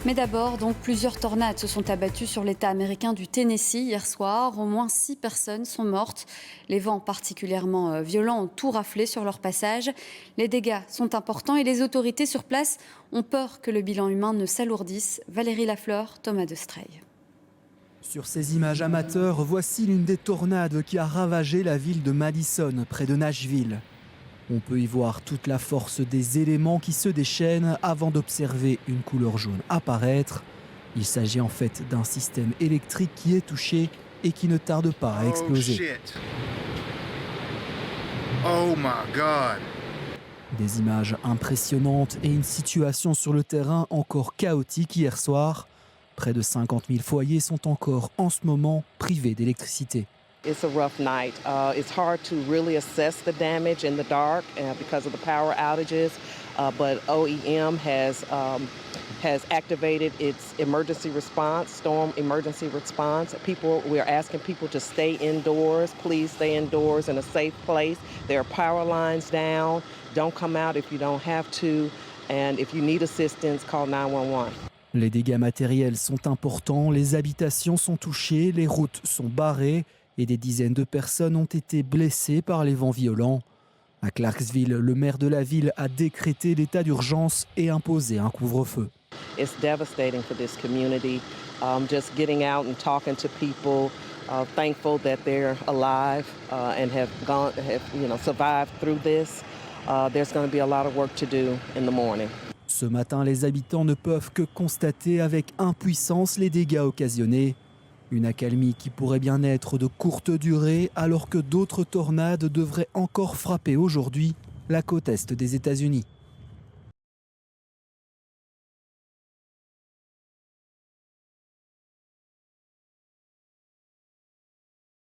Mais d'abord, donc, plusieurs tornades se sont abattues sur l'État américain du Tennessee hier soir. Au moins 6 personnes sont mortes. Les vents particulièrement violents ont tout raflé sur leur passage. Les dégâts sont importants et les autorités sur place ont peur que le bilan humain ne s'alourdisse. Valérie Lafleur, Thomas Destreil. Sur ces images amateurs, voici l'une des tornades qui a ravagé la ville de Madison, près de Nashville. On peut y voir toute la force des éléments qui se déchaînent avant d'observer une couleur jaune apparaître. Il s'agit en fait d'un système électrique qui est touché et qui ne tarde pas à exploser. Oh my God. Des images impressionnantes et une situation sur le terrain encore chaotique hier soir. Près de 50 000 foyers sont encore en ce moment privés d'électricité. It's a rough night. It's hard to really assess the damage in the dark because of the power outages, but OEM has activated its emergency response, storm emergency response. We're asking people to stay indoors. Please stay indoors in a safe place. There are power lines down. Don't come out if you don't have to. And if you need assistance, call 911. Les dégâts matériels sont importants, les habitations sont touchées, les routes sont barrées et des dizaines de personnes ont été blessées par les vents violents. À Clarksville, le maire de la ville a décrété l'état d'urgence et imposé un couvre-feu. It's devastating for this community. Just getting out and talking to people, thankful that they're alive and have survived through this. There's going to be a lot of work to do in the morning. Ce matin, les habitants ne peuvent que constater avec impuissance les dégâts occasionnés. Une accalmie qui pourrait bien être de courte durée alors que d'autres tornades devraient encore frapper aujourd'hui la côte est des États-Unis.